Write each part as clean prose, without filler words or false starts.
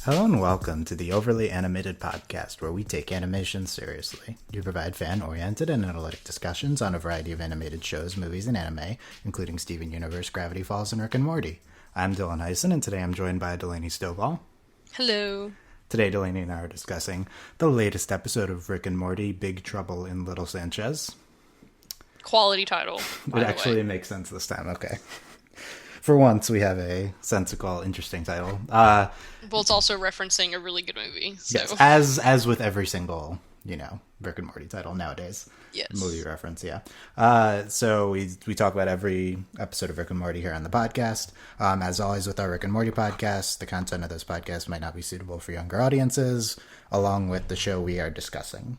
Hello and welcome to the Overly Animated Podcast, where we take animation seriously. We provide fan-oriented and analytic discussions on a variety of animated shows, movies, and anime, including Steven Universe, Gravity Falls, and Rick and Morty. I'm Dylan Hysen, and today I'm joined by Delaney Stovall. Hello. Today, Delaney and I are discussing the latest episode of Rick and Morty, Big Trouble in Little Sanchez. Quality title. It actually makes sense this time, okay. For once, we have a sensical, interesting title. Well, it's also referencing a really good movie. So. Yes, as with every single, Rick and Morty title nowadays. Yes. Movie reference, yeah. So we talk about every episode of Rick and Morty here on the podcast. As always with our Rick and Morty podcast, the content of this podcast might not be suitable for younger audiences, along with the show we are discussing.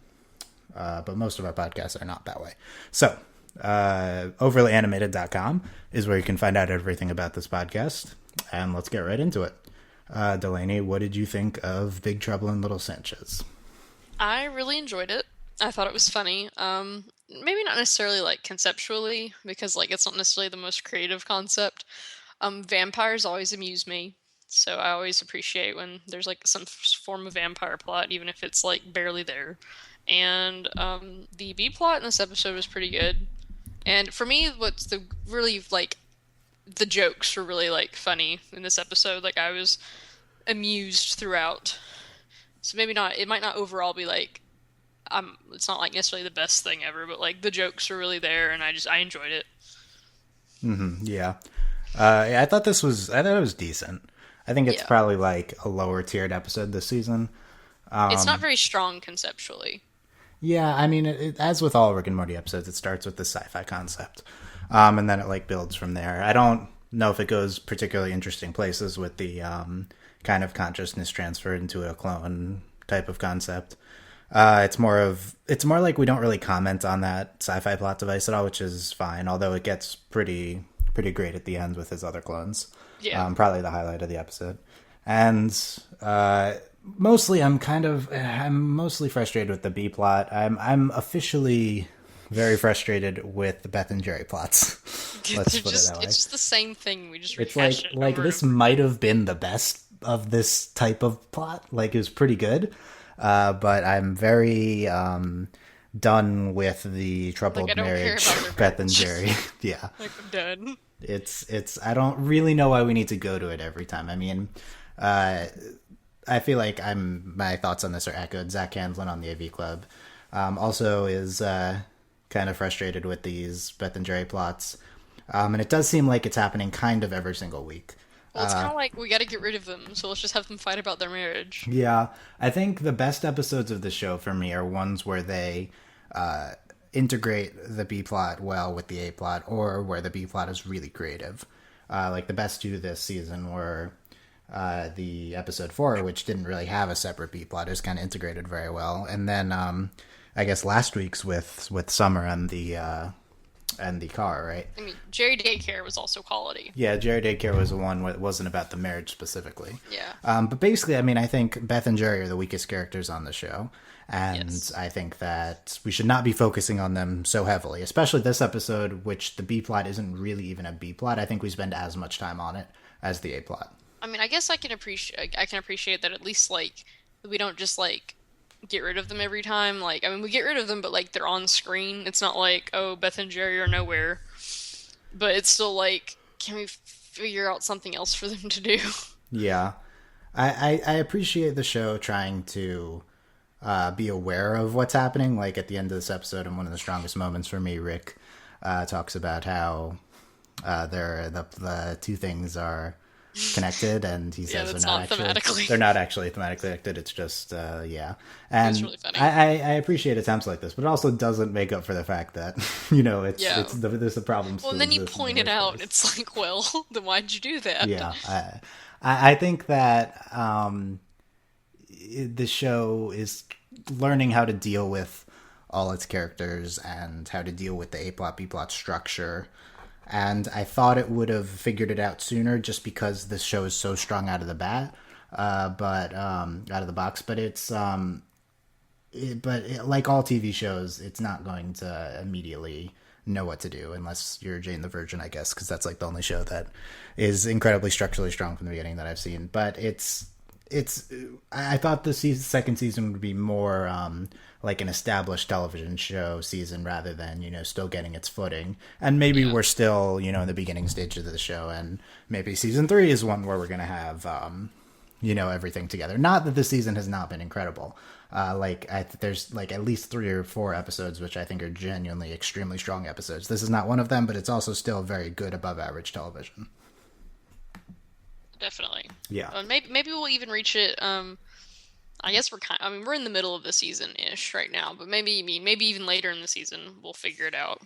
But most of our podcasts are not that way. So, overlyanimated.com is where you can find out everything about this podcast, and let's get right into it. Delaney, what did you think of Big Trouble in Little Sanchez? I really enjoyed it. I thought it was funny. Maybe not necessarily like conceptually, because like it's not necessarily the most creative concept. Vampires always amuse me, so I always appreciate when there's like some form of vampire plot, even if it's like barely there. And the B plot in this episode was pretty good. And for me, what's the really, like, the jokes were really, like, funny in this episode. Like, I was amused throughout. So maybe not, it might not overall be, like, it's not, like, necessarily the best thing ever, but, like, the jokes were really there, and I enjoyed it. Mm-hmm, yeah. I thought it was decent. I think it's probably, like, a lower-tiered episode this season. It's not very strong conceptually. Yeah, I mean, as with all Rick and Morty episodes, it starts with the sci-fi concept, and then it like builds from there. I don't know if it goes particularly interesting places with the kind of consciousness transfer into a clone type of concept. It's more like we don't really comment on that sci-fi plot device at all, which is fine. Although it gets pretty great at the end with his other clones. Yeah, probably the highlight of the episode, and. Mostly, I'm mostly frustrated with the B plot. I'm officially very frustrated with the Beth and Jerry plots. Let's put it that way. It's just the same thing. We just it's rehash like it this might have been the best of this type of plot. Like it was pretty good, but I'm very done with the troubled marriage Beth and Jerry. Yeah, like I'm done. It's I don't really know why we need to go to it every time. I mean, I feel like my thoughts on this are echoed. Zach Hanslin on the AV Club also is kind of frustrated with these Beth and Jerry plots. And it does seem like it's happening kind of every single week. Well, it's kind of like we got to get rid of them, so let's just have them fight about their marriage. Yeah, I think the best episodes of the show for me are ones where they integrate the B plot well with the A plot, or where the B plot is really creative. Like the best two this season were the episode 4, which didn't really have a separate B plot, is kind of integrated very well. And then I guess last week's with Summer and the car, right? I mean, Jerry Daycare was also quality. Yeah, Jerry Daycare was the one that wasn't about the marriage specifically. Yeah. But basically, I mean, I think Beth and Jerry are the weakest characters on the show. And yes. I think that we should not be focusing on them so heavily, especially this episode, which the B plot isn't really even a B plot. I think we spend as much time on it as the A plot. I mean, I guess I can appreciate that at least, like, we don't just, like, get rid of them every time. Like, I mean, we get rid of them, but, like, they're on screen. It's not like, oh, Beth and Jerry are nowhere. But it's still, like, can we figure out something else for them to do? Yeah. I appreciate the show trying to be aware of what's happening. Like, at the end of this episode, and one of the strongest moments for me, Rick talks about how the two things are connected, and he says they're not actually thematically connected. It's just and it's really funny. I appreciate attempts like this, but it also doesn't make up for the fact that there's a problem. Well, and then you point it out. It's like, well, then why'd you do that? Yeah, I think that the show is learning how to deal with all its characters and how to deal with the A plot B plot structure. And I thought it would have figured it out sooner, just because this show is so strong out of the bat, out of the box. But like all TV shows, it's not going to immediately know what to do unless you're Jane the Virgin, I guess, because that's like the only show that is incredibly structurally strong from the beginning that I've seen. But it's I thought the second season would be more like an established television show season rather than still getting its footing. And maybe Yeah. we're still in the beginning stages of the show, and maybe season 3 is one where we're gonna have everything together. Not that the season has not been incredible. There's like at least 3 or 4 episodes which I think are genuinely extremely strong episodes. This is not one of them, but it's also still very good above average television. Definitely. Yeah. Maybe we'll even reach it. I guess I mean, we're in the middle of the season ish right now, but maybe even later in the season we'll figure it out.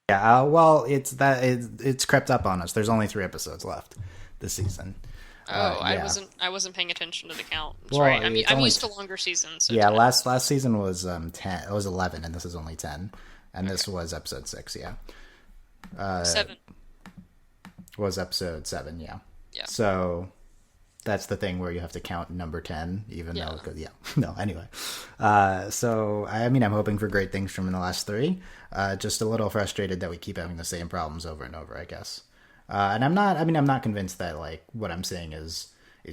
Yeah, well, it's crept up on us. There's only 3 episodes left this season. Oh, Yeah. I wasn't paying attention to the count. That's Well, right. it's I'm only used to longer seasons. So yeah. 10. Last season was 10. It was 11, and this is only 10. And Okay. this was episode 6. Yeah, 7. was episode 7. Yeah. Yeah. So that's the thing where you have to count number 10, even Yeah. though it could, yeah. No, anyway. So I mean, I'm hoping for great things from the last 3. Just a little frustrated that we keep having the same problems over and over, I guess. And I'm not convinced that like what I'm saying is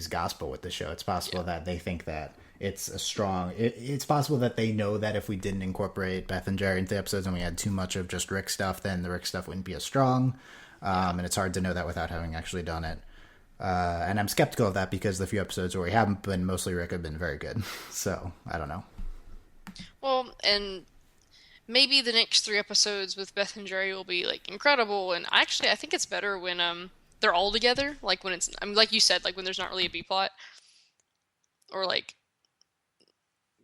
gospel with the show. It's possible that they think that it's a strong. It's possible that they know that if we didn't incorporate Beth and Jerry into the episodes and we had too much of just Rick stuff, then the Rick stuff wouldn't be as strong. And it's hard to know that without having actually done it. And I'm skeptical of that because the few episodes where we haven't been mostly Rick have been very good. So I don't know. Well, and maybe the next 3 episodes with Beth and Jerry will be like incredible. And actually, I think it's better when they're all together. Like when it's, I mean, like you said, like when there's not really a B plot, or like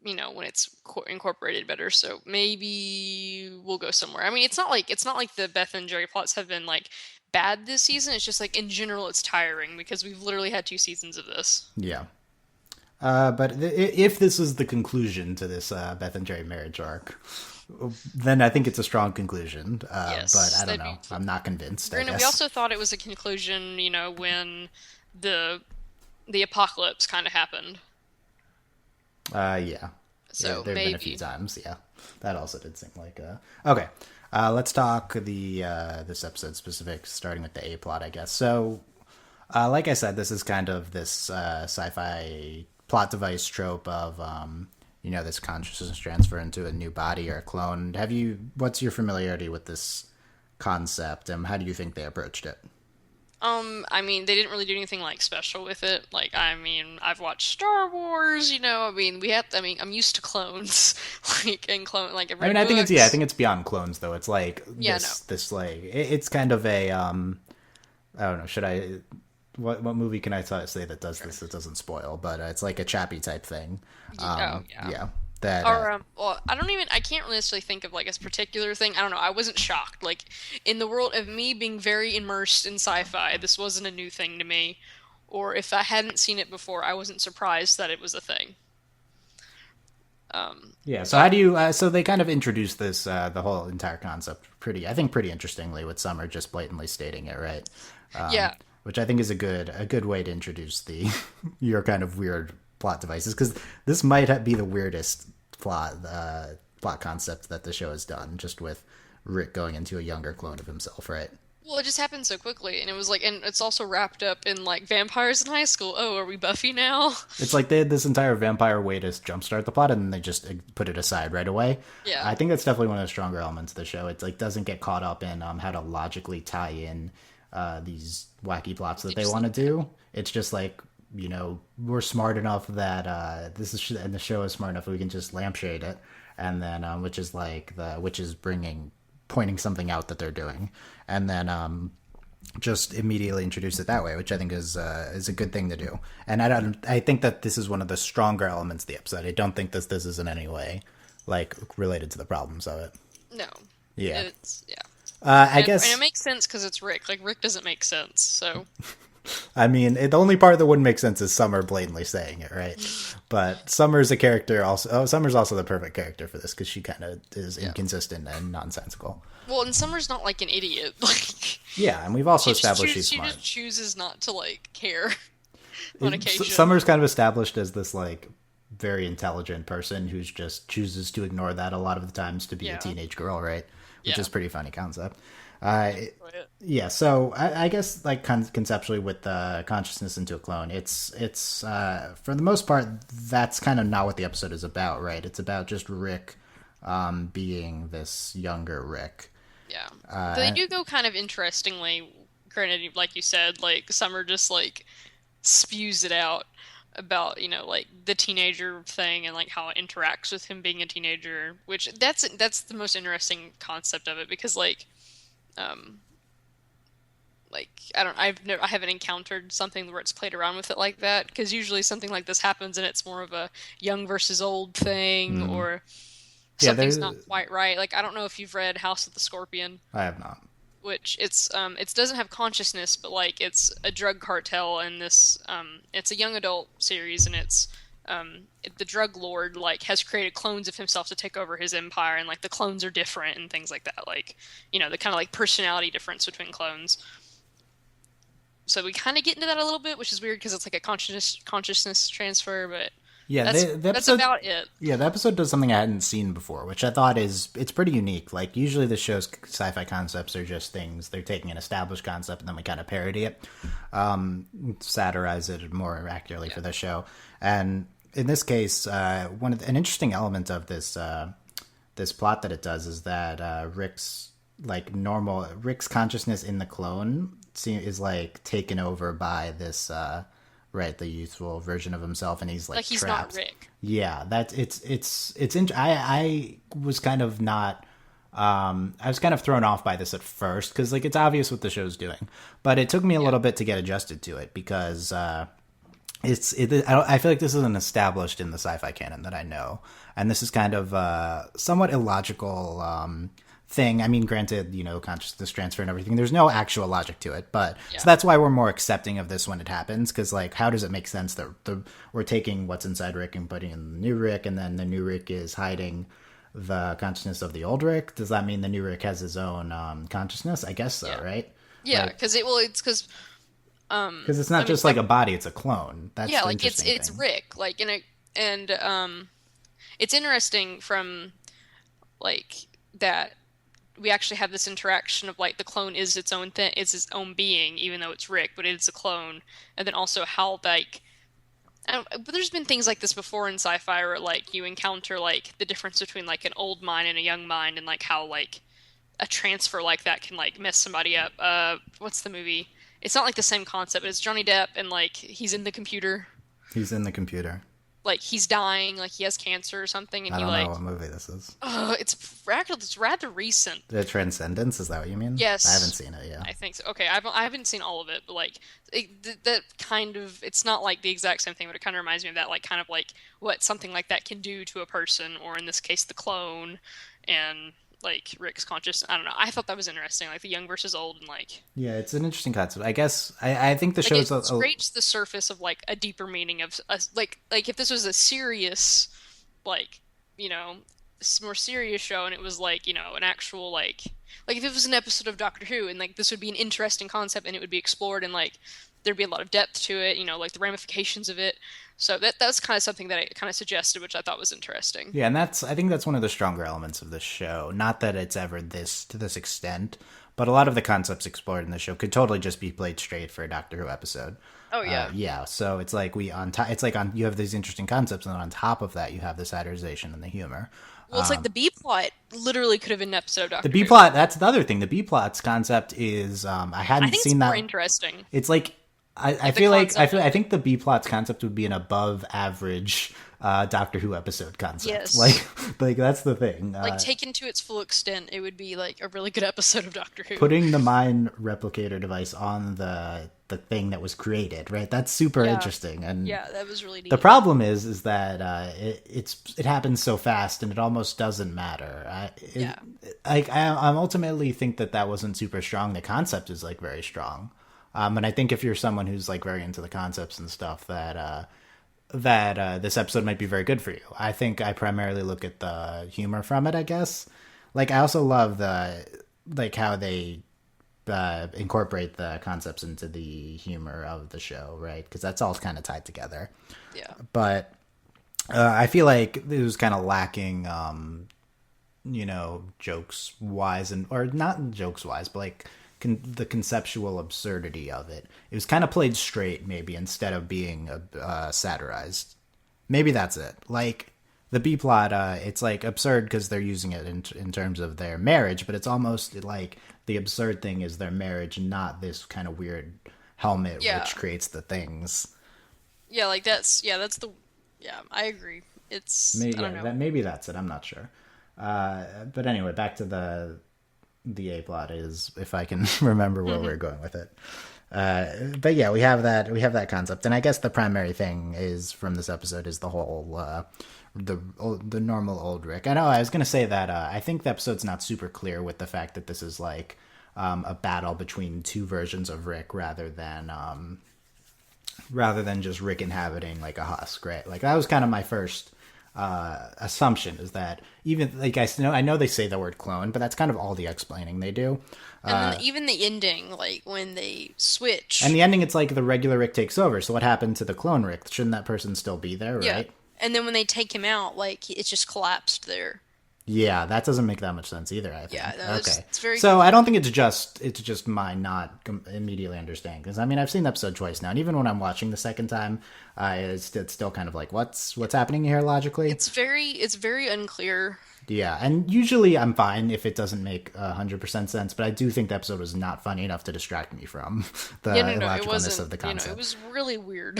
when it's incorporated better. So maybe we'll go somewhere. I mean, it's not like the Beth and Jerry plots have been like bad this season. It's just like in general, it's tiring because we've literally had 2 seasons of this. Yeah. But if this is the conclusion to this Beth and Jerry marriage arc, then I think it's a strong conclusion. Yes, But I don't that'd know. be. I'm not convinced, I Granted, we guess. also thought it was a conclusion, when the the apocalypse kind of happened. Yeah. So There have been a few maybe. times. Yeah. That also did seem like okay. Let's talk the this episode specifics, starting with the A plot, I guess. So, like I said, this is kind of this sci-fi plot device trope of this consciousness transfer into a new body or a clone. What's your familiarity with this concept, and how do you think they approached it? I mean, they didn't really do anything like special with it. Like, I mean, I've watched Star Wars, I mean, I'm used to clones, like, and I've I mean, read I think I books. think it's beyond clones though. It's like Yeah, no. this like it's kind of a I don't know. Should I? What movie can I say that does this? It doesn't spoil, but it's like a chappy type thing. Oh, yeah. Yeah, that. Or, well, I can't really necessarily think of like a particular thing. I don't know. I wasn't shocked. Like, in the world of me being very immersed in sci-fi, this wasn't a new thing to me. Or if I hadn't seen it before, I wasn't surprised that it was a thing. Yeah. So how But do you? So they kind of introduced this the whole entire concept I think pretty interestingly with Summer just blatantly stating it, right? yeah, Which I think is a good way to introduce the your kind of weird plot devices, because this might be the weirdest plot concept that the show has done, just with Rick going into a younger clone of himself, right? well, it just happened so quickly, and it was like, and it's also wrapped up in like vampires in high school. Oh, are we Buffy now? It's like they had this entire vampire way to jumpstart the plot, and then they just put it aside right away. Yeah, I think that's definitely one of the stronger elements of the show. It's like doesn't get caught up in how to logically tie in these wacky plots that they they just want to leave it. do. It's just like we're smart enough that and the show is smart enough that we can just lampshade it, and then which is pointing something out that they're doing, and then just immediately introduce it that way, which I think is a good thing to do. And I think that this is one of the stronger elements of the episode. I don't think this is in any way like related to the problems of it. No, Yeah. it's yeah, I and guess it makes sense because it's Rick. Like Rick doesn't make sense, so I mean the only part that wouldn't make sense is Summer blatantly saying it, right? But Summer's a character also. Oh, Summer's also the perfect character for this because she kind of is yeah. inconsistent and nonsensical. Well, and Summer's not like an idiot. Like Yeah, and we've also established she's she smart. just chooses not to like care on occasion. Summer's kind of established as this like very intelligent person who's just chooses to ignore that a lot of the times to be a Yeah. teenage girl, right? Which Yeah. is pretty funny concept. I Uh, enjoy it. yeah, so I guess like conceptually with the consciousness into a clone, it's for the most part that's kind of not what the episode is about, right? It's about just Rick being this younger Rick. Yeah. They Uh, do go kind of interestingly, granted, like you said, like Summer just like spews it out about, like the teenager thing and like how it interacts with him being a teenager, which that's the most interesting concept of it because um like I haven't encountered something where it's played around with it like that because usually something like this happens and it's more of a young versus old thing mm, or yeah, something's not quite right. Like I don't know if you've read House of the Scorpion, I have not. which it doesn't have consciousness, but like it's a drug cartel and this it's a young adult series and the drug lord like has created clones of himself to take over his empire and like the clones are different and things like that. Like, the kind of like personality difference between clones. So we kind of get into that a little bit, which is weird because it's like a consciousness transfer, but Yeah, that's the that's episode. about it. Yeah, the episode does something I hadn't seen before, which I thought it's pretty unique. Like usually the show's sci-fi concepts are just things they're taking an established concept and then we kind of parody it, satirize it more accurately Yeah. for the show. And in this case, an interesting element of this plot that it does is that Rick's consciousness in the clone is like taken over by this right, the youthful version of himself, and he's Like like he's not trapped. Rick. Yeah, that's I was kind of not. I was kind of thrown off by this at first because like it's obvious what the show's doing, but it took me a Yeah. little bit to get adjusted to it because I feel like this isn't established in the sci-fi canon that I know, and this is kind of somewhat illogical thing. I mean, granted, consciousness transfer and everything. There's no actual logic to it, but so Yeah. that's why we're more accepting of this when it happens. Because like, how does it make sense that we're taking what's inside Rick and putting in the new Rick, and then the new Rick is hiding the consciousness of the old Rick? Does that mean the new Rick has his own consciousness? I guess so, Yeah. right? Yeah, Like, because it's because because it's not I mean just like a body; it's a clone. That's yeah, the like it's interesting it's thing. Rick, like and it's interesting from like that we actually have this interaction of like the clone is its own thing, it's its own being, even though it's Rick, but it's a clone, and then also how like but there's been things like this before in sci-fi where like you encounter like the difference between like an old mind and a young mind, and like how like a transfer like that can like mess somebody up. What's the movie? It's not like the same concept, but it's Johnny Depp and like he's in the computer, He's in the computer. like he's dying, like he has cancer or something, and I he don't know like, what movie this is. it's rather recent. The Transcendence, is that what you mean? I haven't Yes, seen it. Yeah. I think so. Okay, I haven't seen all of it, but like that kind of it's not like the exact same thing, but it kind of reminds me of that, like kind of like what something like that can do to a person, or in this case, the clone, and like Rick's conscious. I don't know. I thought that was interesting, like the young versus old, and Yeah, it's an interesting concept. I guess I think the like it show's scrapes the surface of like a deeper meaning of like if this was a serious like you know more serious show and it was like an actual like if it was an episode of Doctor Who and like this would be an interesting concept and it would be explored and like there'd be a lot of depth to it, like the ramifications of it. So that's kind of something that I kind of suggested, which I thought was interesting. yeah, and I think that's one of the stronger elements of the show. Not that it's ever this to this extent, but a lot of the concepts explored in the show could totally just be played straight for a Doctor Who episode. Oh yeah. Yeah, so it's like we on top. It's like on you have these interesting concepts, and on top of that, you have the satirization and the humor. Well, it's like the B plot literally could have been an episode of The Doctor B Who. plot. That's the other thing. The B plot's concept is I I hadn't think it's seen more that. interesting. It's like I Like the feel like concept of I it. think the B plot's concept would be an above average Doctor Who episode concept. Yes. Like that's the thing. Like taken to its full extent, it would be like a really good episode of Doctor Who. Putting the mind replicator device on the thing that was created, right? That's super Yeah. interesting. And Yeah, that was really the neat. problem is that it happens so fast and it almost doesn't matter. Yeah. I ultimately think that wasn't super strong. The concept is like very strong. And I think if you're someone who's like very into the concepts and stuff, that this episode might be very good for you. I think I primarily look at the humor from it. I guess. Like I also love the like how they incorporate the concepts into the humor of the show, right? Because that's all kind of tied together. Yeah. But I feel like it was kind of lacking, jokes wise, and or not jokes wise, but like the conceptual absurdity of it. It was kind of played straight, maybe instead of being satirized. Maybe that's it. Like the B plot, it's like absurd because they're using it in terms of their marriage, but it's almost like the absurd thing is their marriage, not this kind of weird helmet Yeah. which creates the things. Yeah, like that's the yeah, I agree. It's I don't know. Maybe that's it. I'm not sure. But anyway, back to the A plot is if I can remember where we're going with it. But yeah, we have that concept, and I guess the primary thing is from this episode is the whole the normal old Rick. I know I was gonna say that I think the episode's not super clear with the fact that this is like a battle between two versions of Rick rather than just Rick inhabiting like a husk, right? Like that was kind of my first assumption is that even like I know they say the word clone, but that's kind of all the explaining they do. And then even the ending, like when they switch. And the ending, it's like the regular Rick takes over. So what happened to the clone Rick? Shouldn't that person still be there, Yeah. right? And then when they take him out, like it's just collapsed there. Yeah, that doesn't make that much sense either, I think. Yeah, no, Okay. it's very So I don't think it's just my not immediately understanding because I mean I've seen the episode twice now, and even when I'm watching the second time, it's still kind of like what's happening here logically. it's very unclear. Yeah, and usually I'm fine if it doesn't make 100% sense, but I do think the episode was not funny enough to distract me from the Yeah, no, it illogicalness of wasn't. the It concept. was really weird,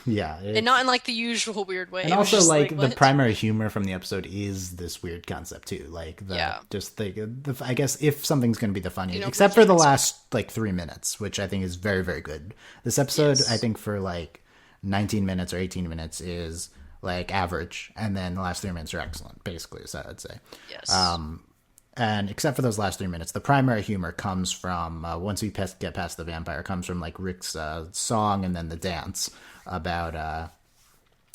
Yeah, and not in like the usual weird way. and It was also just like like the what? primary humor from the episode is this weird concept too, like Yeah. the I guess if something's going to be the funny, You know, except for the Ricky's- last like 3 minutes, which I think is very very good. This episode, Yes. I think for like 19 minutes or 18 minutes is like average, and then the last 3 minutes are excellent. Basically, is that I'd say. Yes. And except for those last 3 minutes, the primary humor comes from once we get past the vampire, comes from like Rick's song and then the dance about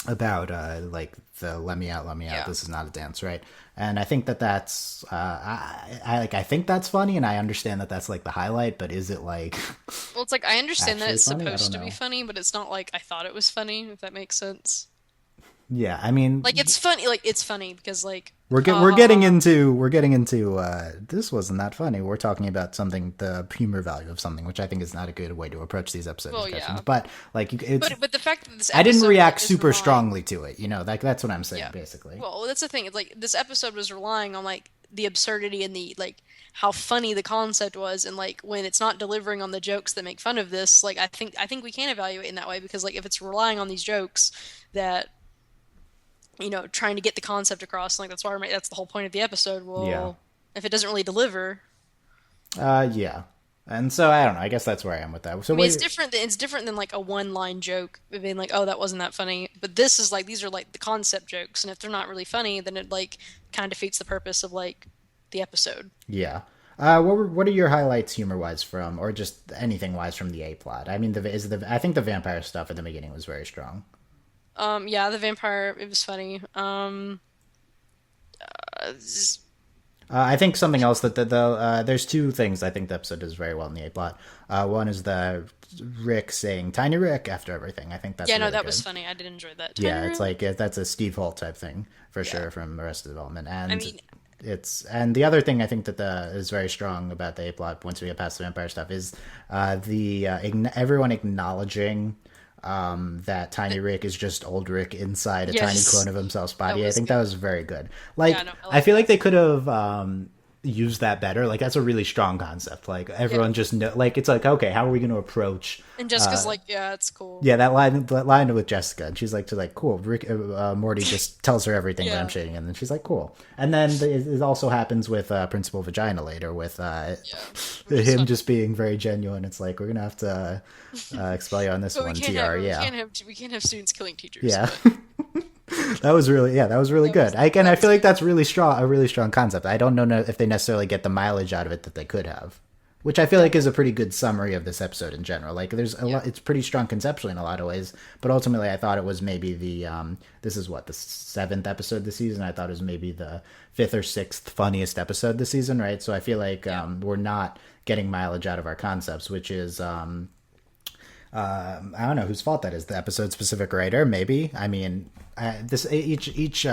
like the let me out, Yeah. this is not a dance, right? And I think that's I think that's funny, and I understand that that's like the highlight, but is it like Well, it's like I understand that actually it's funny? I supposed don't to be know. funny, but it's not like I thought it was funny, if that makes sense. Yeah, I mean, Like it's funny because like we're getting into this wasn't that funny. We're talking about something, the humor value of something, which I think is not a good way to approach these episode Well, discussions. yeah. But like it's but the fact that this I didn't episode react is super relying- strongly to it, like that's what I'm saying Yeah. basically. Well, that's the thing. It's like this episode was relying on like the absurdity and the like how funny the concept was, and like when it's not delivering on the jokes that make fun of this, like I think we can evaluate in that way because like if it's relying on these jokes that trying to get the concept across, like that's the whole point of the episode. Well, Yeah. if it doesn't really deliver, Yeah. And so I don't know. I guess that's where I am with that. So I mean, it's different than like a one-line joke being like, "Oh, that wasn't that funny." But this is like these are like the concept jokes, and if they're not really funny, then it like kind of defeats the purpose of like the episode. yeah. What are your highlights humor wise from, or just anything wise from the A plot? I mean, I think the vampire stuff at the beginning was very strong. Yeah, the vampire, it was funny. Z- I think something else that there's two things I think the episode does very well in the A plot. One is the Rick saying "Tiny Rick" after everything. I think that's yeah, no, really that good. was funny. I did enjoy that. Yeah, it's like that's a Steve Holt type thing for Yeah. sure from Arrested Development, and I mean, and the other thing I think that is very strong about the A plot once we get past the vampire stuff is everyone acknowledging that Tiny Rick is just old Rick inside a tiny Yes. clone of himself's body. I was think good. that was very good. Like Yeah, no, I I like feel like they could have used that better. Like that's a really strong concept. Like everyone Yeah. just know. Like it's like okay, how are we going to approach? and Jessica's like, yeah, it's cool. Yeah, that line with Jessica, and she's like, cool. Rick, Morty just tells her everything Yeah. that I'm shading, and then she's like, cool. And then it also happens with Principal Vagina later, with him just being very genuine. It's like we're gonna have to expel you on this But one, we can't TR. have Yeah, we can't have students killing teachers. yeah. That was really good. I feel like that's really strong, a really strong concept. I don't know if they necessarily get the mileage out of it that they could have. Which I feel like is a pretty good summary of this episode in general. Like, there's a lot. It's pretty strong conceptually in a lot of ways, but ultimately, I thought it was maybe the this is what the 7th episode this season. I thought it was maybe the 5th or 6th funniest episode this season, right? So I feel like we're not getting mileage out of our concepts, which is I don't know whose fault that is. The episode specific writer, maybe. I mean, this each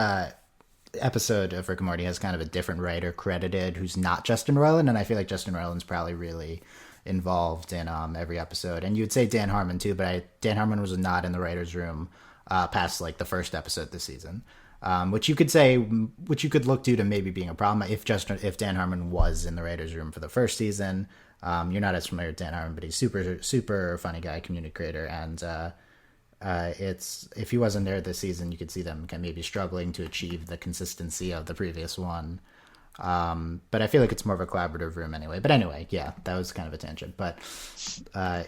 episode of Rick and Morty has kind of a different writer credited who's not Justin Roiland, and I feel like Justin Roiland's probably really involved in every episode. And you'd say Dan Harmon too, but Dan Harmon was not in the writers' room past like the first episode this season. Which you could look to maybe being a problem if Dan Harmon was in the writers' room for the first season. You're not as familiar with Dan Harmon, but he's super funny guy, community creator, and it's if he wasn't there this season, you could see them kind of maybe struggling to achieve the consistency of the previous one. But I feel like it's more of a collaborative room anyway. But anyway, yeah, that was kind of a tangent. But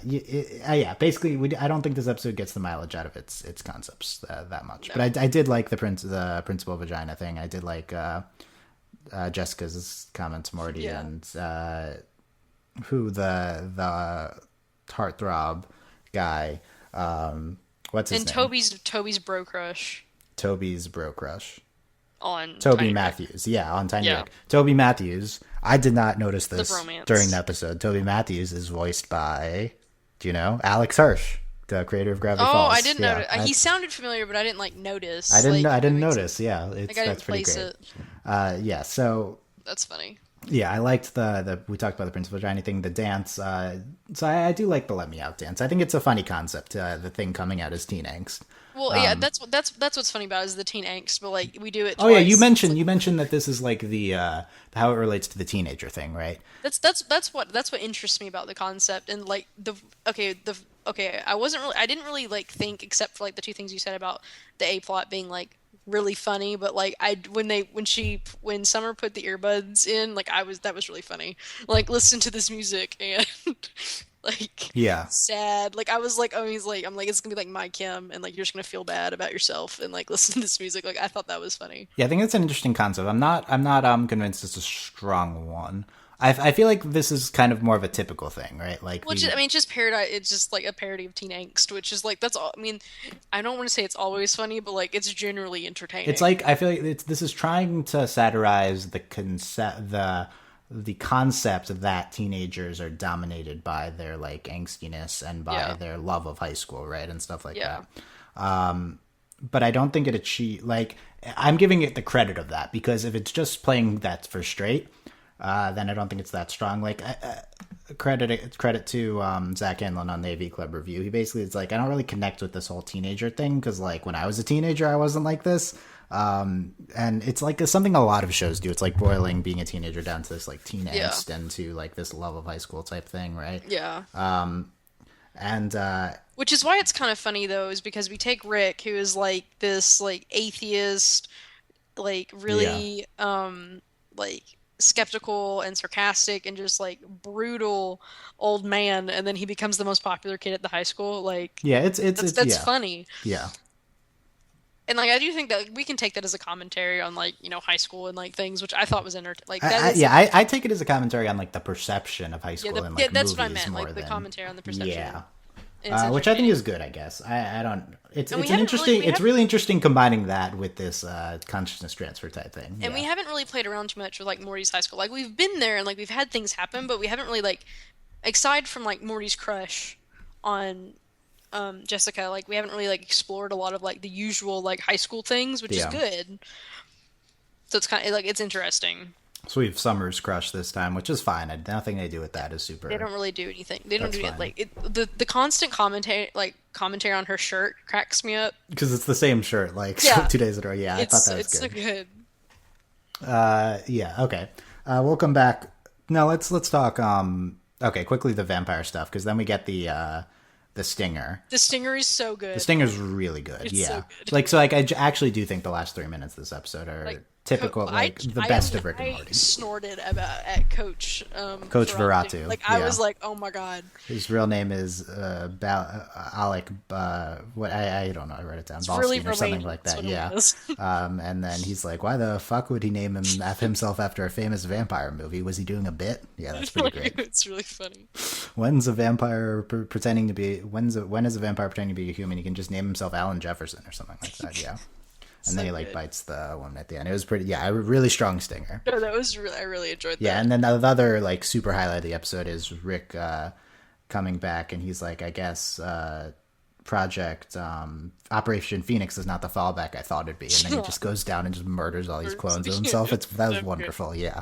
yeah, basically, I don't think this episode gets the mileage out of its concepts that much. No. But I did like the principal vagina thing. I did like Jessica's comments, Morty, and who the heartthrob guy. What's his name? And Toby's bro crush. Toby's bro crush. On Toby Tiny Matthews. Rick. Yeah, on Tiny Rick. Toby Matthews. I did not notice this bromance. During the episode. Toby Matthews is voiced by, do you know? Alex Hirsch, the creator of Gravity Falls. Oh, I didn't notice. He sounded familiar, but I didn't notice. I didn't notice. Yeah, that's pretty great. Yeah, so that's funny. Yeah, I liked the we talked about the principal vagina thing, the dance. So I do like the Let Me Out dance. I think it's a funny concept. The thing coming out as teen angst. Well, yeah, that's what's funny about it is the teen angst, but like we do it. Oh yeah, you mentioned that this is like the how it relates to the teenager thing, right? That's what interests me about the concept and like I didn't really like think except for like the two things you said about the A plot being like really funny, but like when Summer put the earbuds in, like that was really funny. Like listen to this music and like sad. Like I was like, oh, I'm like it's gonna be like My Kim and like you're just gonna feel bad about yourself and like listen to this music. Like I thought that was funny. Yeah, I think it's an interesting concept. I'm not convinced it's a strong one. I feel like this is kind of more of a typical thing, right? Like, it's just parody. It's just like a parody of teen angst, which is like that's all. I mean, I don't want to say it's always funny, but like it's generally entertaining. It's like I feel like this is trying to satirize the concept that teenagers are dominated by their like angstiness and by their love of high school, right, and stuff like that. But I don't think I'm giving it the credit of that because if it's just playing that for straight. Then I don't think it's that strong. Like credit to Zach Hanlon on the AV Club review. He basically is like, I don't really connect with this whole teenager thing because like when I was a teenager, I wasn't like this. And it's like something a lot of shows do. It's like boiling being a teenager down to this like teen angst and to like this love of high school type thing, right? Yeah. And which is why it's kind of funny though, is because we take Rick, who is like this like atheist, like really like skeptical and sarcastic and just like brutal old man, and then he becomes the most popular kid at the high school. Like that's funny. Yeah. And like I do think that we can take that as a commentary on like, you know, high school and like things, which I thought was like I take it as a commentary on like the perception of high school and like that's movies what I meant, more like the than, commentary on the perception. Yeah. Which I think is good, I guess. I don't. It's really interesting combining that with this consciousness transfer type thing. And we haven't really played around too much with like Morty's high school. Like we've been there and like we've had things happen, but we haven't really like, aside from like Morty's crush on Jessica, like we haven't really like explored a lot of like the usual like high school things, which is good. So it's kind of like it's interesting. So we have Summer's crush this time, which is fine. Nothing they do with that is super. They don't really do anything. They don't do it like the constant commentary on her shirt cracks me up because it's the same shirt like 2 days in a row. Yeah, I thought that was good. It's so good. Yeah. Okay. We'll come back. No, let's talk. Okay, quickly the vampire stuff because then we get the stinger. The stinger is so good. The stinger's really good. It's so good. Like I actually do think the last 3 minutes of this episode are. Like, typical, the best of Rick and Morty. I snorted at Coach Veratu. Like I was like, oh my god. His real name is Alec. What I don't know. I wrote it down. Balstein really or something like that. Yeah. And then he's like, why the fuck would he name himself after a famous vampire movie? Was he doing a bit? Yeah, that's pretty great. It's really funny. When's a vampire pretending to be? When is a vampire pretending to be a human? He can just name himself Alan Jefferson or something like that. Yeah. And then he like bites the woman at the end. It was pretty, a really strong stinger. No, that was really, I really enjoyed that. Yeah, and then the other like super highlight of the episode is Rick coming back, and he's like, I guess Project Operation Phoenix is not the fallback I thought it'd be, and then he just goes down and just murders all these clones of himself. That was wonderful. Yeah,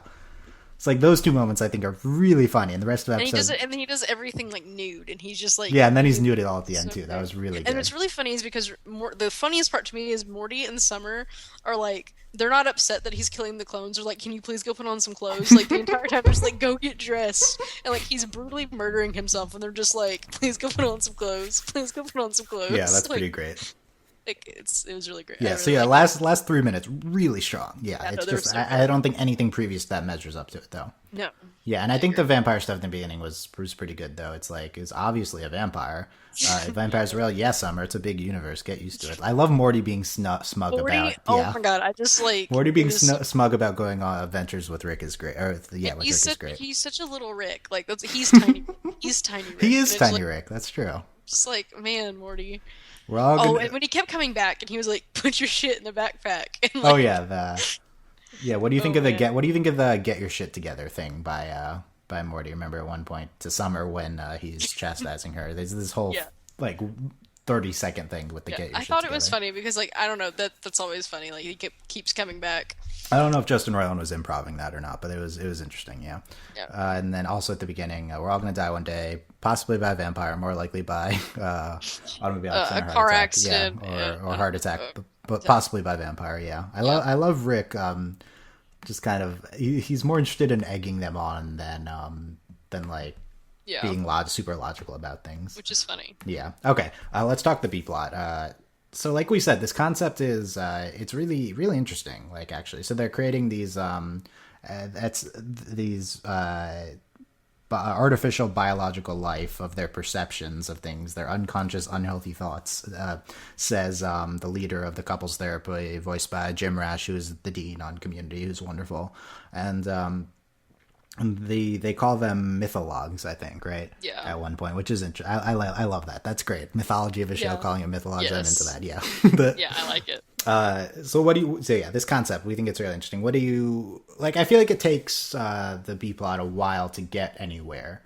it's like those two moments I think are really funny, and the rest of the And he does episode. it, and then he does everything like nude, and he's just like, Yeah, and then he's nuded all at the end so too. That great. was really And good. what's really funny is because the funniest part to me is Morty and Summer are like, they're not upset that he's killing the clones. They're like, can you please go put on some clothes? Like the entire time, they're just like, go get dressed, and like he's brutally murdering himself, and they're just like, please go put on some clothes. Please go put on some clothes. Yeah, that's like, pretty great. Like it was really great. Yeah, I so really yeah, liked last 3 minutes really strong. Yeah, Yeah, it's no, they were just so I don't think anything previous to that measures up to it though. No. Yeah, and I think the vampire stuff in the beginning was pretty good though. It's like it's obviously a vampire. Vampires are real. Yes, Summer. It's a big universe. Get used to it. I love Morty being smug Morty, about. oh Yeah, my god, I just like Morty being it was- smug about going on adventures with Rick is great. Or yeah, with Rick is great. he's such a little Rick. Like he's tiny. He's tiny Rick. He And is it's tiny like, Rick. That's true. just like, man, Morty. We're all Oh, gonna. and when he kept coming back, and he was like, "Put your shit in the backpack." And Oh like, yeah, yeah. What do you think of the man. What do you think of the get your shit together thing by Morty? Remember at one point to Summer when he's chastising her. There's this whole Yeah. like 30-second thing with the yeah, get your I shit thought together. it was funny because like I don't know that's always funny. Like he keeps coming back. I don't know if Justin Roiland was improving that or not, but it was interesting. Yeah. Yeah. And then also at the beginning, we're all gonna die one day, possibly by a vampire, more likely by automobile accident, a or car heart attack. accident, Yeah, or yeah, heart attack, but possibly by vampire. Yeah. I love Rick. Just kind of he's more interested in egging them on than like Yeah, being super logical about things. which is funny. Yeah. Okay. Let's talk the B plot. So like we said, this concept is it's really really interesting. Like actually, so they're creating these artificial biological life of their perceptions of things, their unconscious unhealthy thoughts. Says the leader of the couples therapy, voiced by Jim Rash, who's the dean on Community, who's wonderful, and they call them mythologues, I think, right? Yeah. At one point, which is interesting. I love that. That's great. Mythology of a show, Yeah. calling it mythologues. I'm Yes. into that. Yeah. But, Yeah, I like it. so what do you? So yeah, this concept we think it's really interesting. What do you like? I feel like it takes the B plot a while to get anywhere.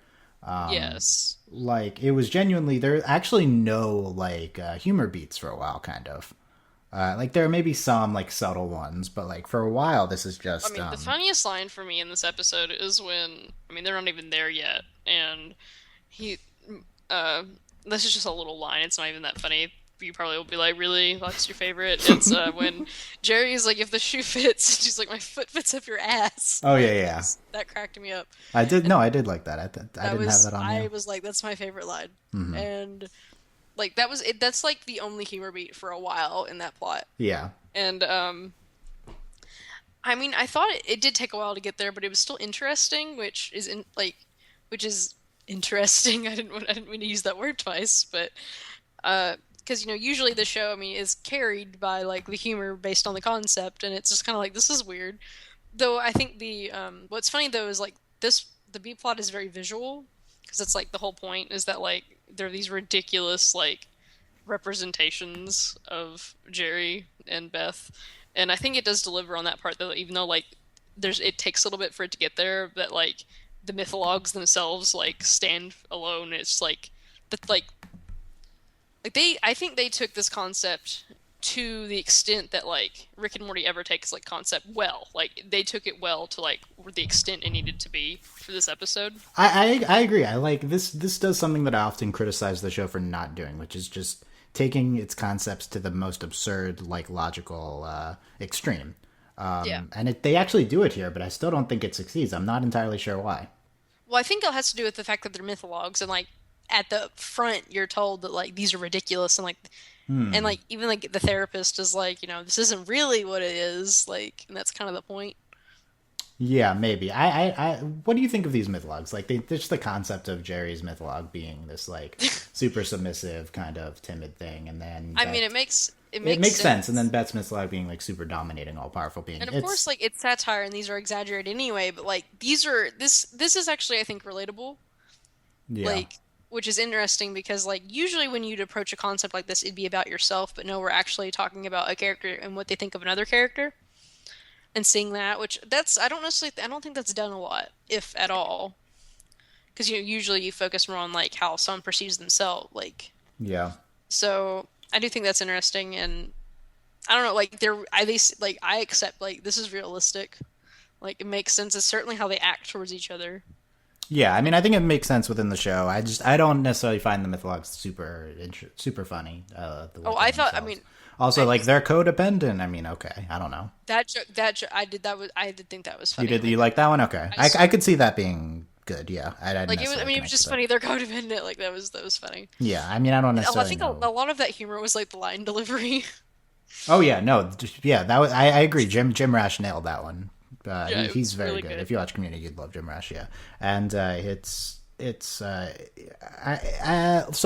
Yes. Like it was genuinely there. Actually, no like humor beats for a while, kind of. Like there may be some like subtle ones, but like for a while, this is just. I mean, the funniest line for me in this episode is when they're not even there yet, and he this is just a little line. It's not even that funny. You probably will be like, really? That's your favorite? It's when Jerry's like, if the shoe fits, and she's like, my foot fits up your ass. Oh yeah, yeah. That cracked me up. I did like that. I didn't have that on I here. was like, that's my favorite line, and like that was it. That's like the only humor beat for a while in that plot, Yeah. and I thought it did take a while to get there, but it was still interesting, which is interesting. I didn't mean to use that word twice, but because usually the show is carried by like the humor based on the concept, and it's just kind of like this is weird. Though I think the what's funny though is like the B plot is very visual because it's like the whole point is that like there are these ridiculous like representations of Jerry and Beth, and I think it does deliver on that part though, even though like it takes a little bit for it to get there, but like the mythologues themselves like stand alone. It's like that I think they took this concept to the extent that like Rick and Morty ever takes like concept well. Like they took it well to like the extent it needed to be for this episode. I agree. I like this. This does something that I often criticize the show for not doing, which is just taking its concepts to the most absurd, like logical extreme. Yeah. And they actually do it here, but I still don't think it succeeds. I'm not entirely sure why. Well, I think it has to do with the fact that they're mythologues, and like at the front, you're told that like these are ridiculous, and like, and like even like the therapist is like, this isn't really what it is, like, and that's kind of the point. Yeah, maybe. I what do you think of these mythologues? Like, just the concept of Jerry's mythologue being this like super submissive kind of timid thing, and then It makes it makes sense. And then Beth's mythologue being like super dominating, all powerful being. And of course, like it's satire, and these are exaggerated anyway. But like this is actually I think relatable. Yeah. Like, which is interesting because like usually when you'd approach a concept like this, it'd be about yourself. But no, we're actually talking about a character and what they think of another character, and seeing that. Which I don't think that's done a lot, if at all. because usually you focus more on like how someone perceives themselves, like Yeah. so. I do think that's interesting, and I don't know, like they're I they like I accept like this is realistic, like it makes sense. It's certainly how they act towards each other. Yeah, I mean, I think it makes sense within the show. I don't necessarily find the mythologs super funny. The way Oh, they I thought, I themselves. mean, Also, I like they're codependent. I mean, okay, I don't know. I did that was I did think that was You funny. did you like that one? Okay, I I could see that being good. Yeah, I didn't like it was. I necessarily mean, it was connect just with it. funny. They're codependent. Like that was funny. Yeah, I mean, I don't I necessarily think know. a lot of that humor was like the line delivery. Oh yeah, no, yeah, that was. I agree. Jim Rash nailed that one. Yeah, it He's was very really good. good. If you watch Community, you'd love Jim Rash. Yeah, and it's so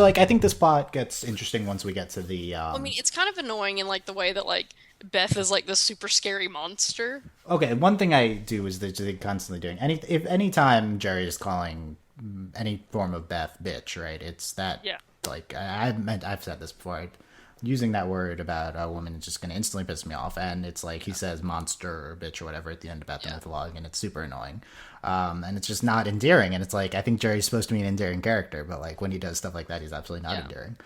like I think this plot gets interesting once we get to the I mean, it's kind of annoying in like the way that like Beth is like this super scary monster. Okay, one thing I do is that they're constantly doing any time Jerry is calling any form of Beth bitch, right? It's that Yeah. like I've said this before. Using that word about a woman is just going to instantly piss me off, and it's like he says monster or bitch or whatever at the end about the Yeah. mythologue, and it's super annoying, and it's just not endearing. And it's like I think Jerry's supposed to be an endearing character, but like when he does stuff like that, he's absolutely not Yeah. endearing.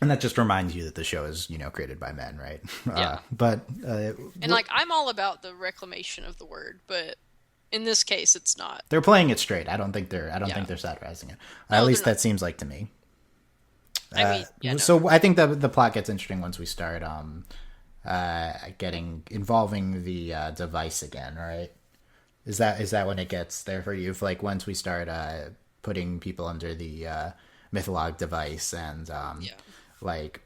And that just reminds you that the show is created by men, right? Yeah. But And like I'm all about the reclamation of the word, but in this case, it's not. they're playing it straight. I don't Yeah. think they're satirizing it. At No, they're least not. that seems like to me. I mean, yeah, no. So I think that the plot gets interesting once we start getting involving the device again, right? Is that when it gets there for you? If, like once we start putting people under the mythologue device and Yeah. like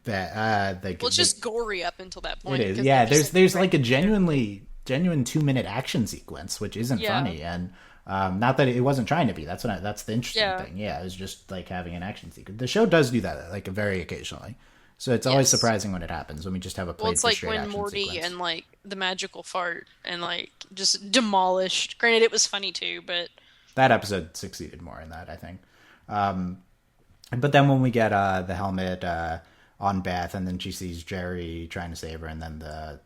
Well, it's just gory up until that it point is, because yeah. they're just There's right like a there. genuine 2 minute action sequence, which isn't Yeah. funny, and not that it wasn't trying to be. That's the interesting Yeah. thing. Yeah, it was just like having an action sequence. The show does do that like very occasionally, so it's always Yes. surprising when it happens when we just have a Well, played it's for like straight when action Morty sequence. and like the magical fart and like just demolished. Granted, it was funny too, but That episode succeeded more in that, I think. But then when we get the helmet on Beth, and then she sees Jerry trying to save her, and then the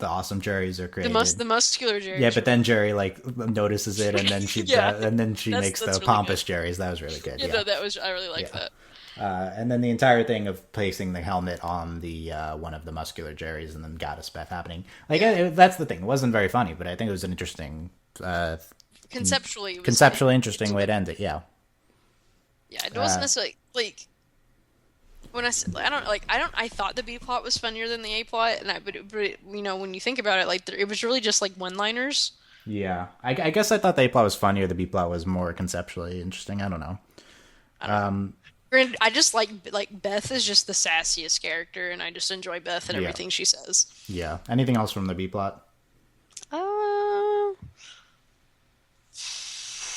awesome Jerrys are created. the muscular Yeah, Jerry. but then Jerry like notices it, and then Yeah, she makes the that's really pompous good. Jerry's. That was really good. Yeah, Yeah, no, that was I really liked yeah. that. And then the entire thing of placing the helmet on the one of the muscular Jerry's and then Goddess Beth happening. Like Yeah, that's the thing. It wasn't very funny, but I think it was an interesting, conceptually it was funny. conceptually interesting way to end it. Yeah. Yeah, it wasn't necessarily like when I said I don't I thought the B plot was funnier than the A plot, and when you think about it, like it was really just like one-liners. Yeah, I guess I thought the A plot was funnier. The B plot was more conceptually interesting. I don't know. I don't know. Granted, I just like Beth is just the sassiest character, and I just enjoy Beth and Yeah, everything she says. yeah. Anything else from the B plot? Uh,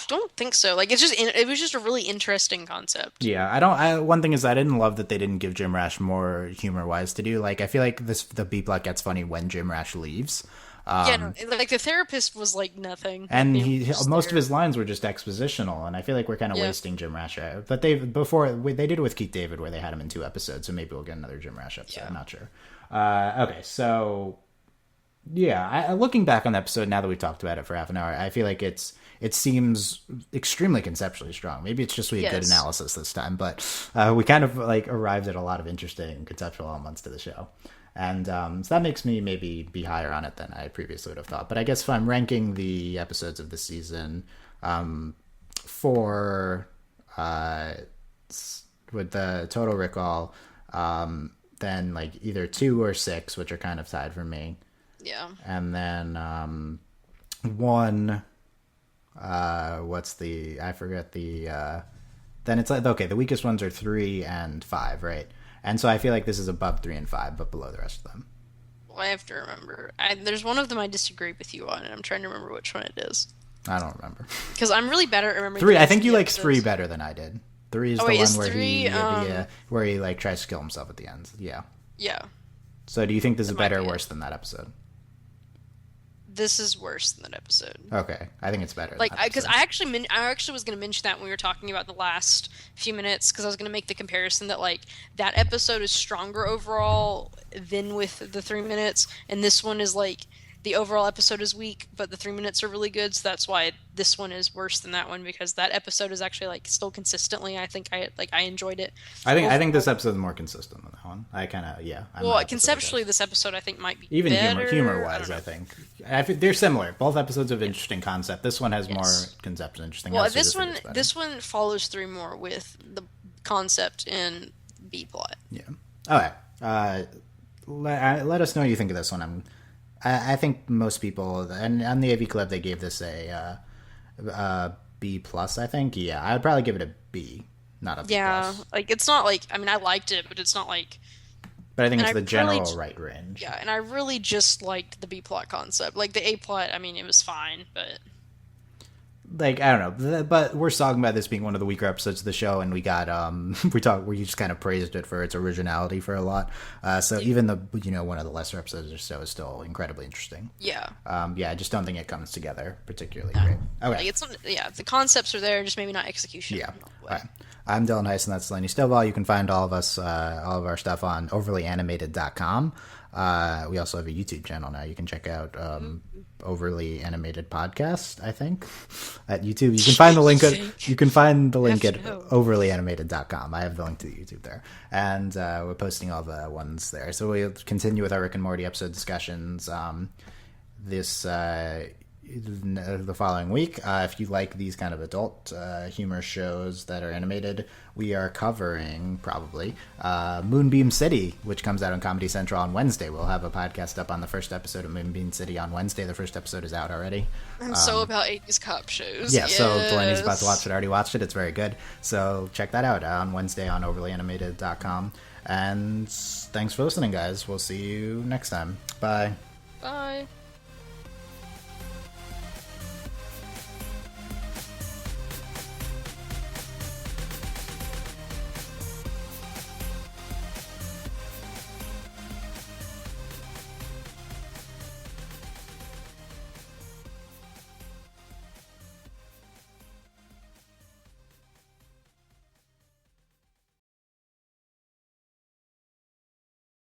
don't think so. Like it was just a really interesting concept. Yeah, I don't. One thing is I didn't love that they didn't give Jim Rash more humor wise to do. Like I feel like the B plot gets funny when Jim Rash leaves. Yeah, no, like the therapist was like nothing. Like And they were just most of there. his lines were just expositional, and I feel like we're kind of Yeah, wasting Jim Rash. But they did it with Keith David, where they had him in 2 episodes, so maybe we'll get another Jim Rash episode. yeah. I'm not sure. Okay, so yeah, looking back on the episode now that we've talked about it for half an hour, I feel like it seems extremely conceptually strong. Maybe it's just we had good Yes. analysis this time, but we kind of like arrived at a lot of interesting conceptual elements to the show. And so that makes me maybe be higher on it than I previously would have thought. But I guess if I'm ranking the episodes of the season for with the total recall, then like either 2 or 6, which are kind of tied for me, Yeah. and then one. What's the? I forget the. Then it's like okay, the weakest ones are 3 and 5, right? And so I feel like this is above 3 and 5, but below the rest of them. Well, I have to remember. There's one of them I disagree with you on, and I'm trying to remember which one it is. I don't remember. Because I'm really bad at remembering the Three. I names think of you the like 3 episodes. better than I did. 3 is Oh the wait, one is three? where he like tries to kill himself at the end. Yeah. Yeah, So do you think this is that might better or be it. worse than that episode? This is worse than that episode. Okay, I think it's better than Like, that because episode. I actually was going to mention that when we were talking about the last few minutes, because I was going to make the comparison that like that episode is stronger overall than with the 3 minutes, and this one is like the overall episode is weak, but the 3 minutes are really good. So that's why this one is worse than that one, because that episode is actually like still consistently. I think I enjoyed it. I think this episode is more consistent than that one. I kind of I'm Well, not conceptually, this episode I think might be even better. humor wise. I think they're similar. Both episodes have interesting concept. This one has more concept interesting. Well, this one follows through more with the concept in B plot. Yeah. All right. Let us know what you think of this one. I think most people, and on the AV Club, they gave this a B plus. I think. Yeah, I would probably give it a B, not a B plus. Like it's not like, I mean, I liked it, but it's not like. But I think it's the general right range. Yeah, and I really just liked the B plot concept. Like the A plot, I mean, it was fine, but. Like, I don't know, but we're talking about this being one of the weaker episodes of the show, and we got we just kind of praised it for its originality for a lot. So even the one of the lesser episodes of the show is still incredibly interesting. Yeah. I just don't think it comes together particularly great. Okay. Like the concepts are there, just maybe not execution. Yeah. All right. I'm Dylan Hysen, that's Delaney Stovall. You can find all of us, all of our stuff on overlyanimated.com. We also have a YouTube channel now. You can check out Overly Animated Podcast, I think, at YouTube. You can find the link at overlyanimated.com. I have the link to the YouTube there. And we're posting all the ones there. So we'll continue with our Rick and Morty episode discussions the following week. If you like these kind of adult humor shows that are animated, we are covering probably Moonbeam City, which comes out on Comedy Central on Wednesday. We'll have a podcast up on the first episode of Moonbeam City on Wednesday. The first episode is out already. I'm so about 80s cop shows. Yeah, yes. So Delaney's about to watch it. Already watched it. It's very good. So check that out on Wednesday on overlyanimated.com. And thanks for listening, guys. We'll see you next time. Bye. Bye.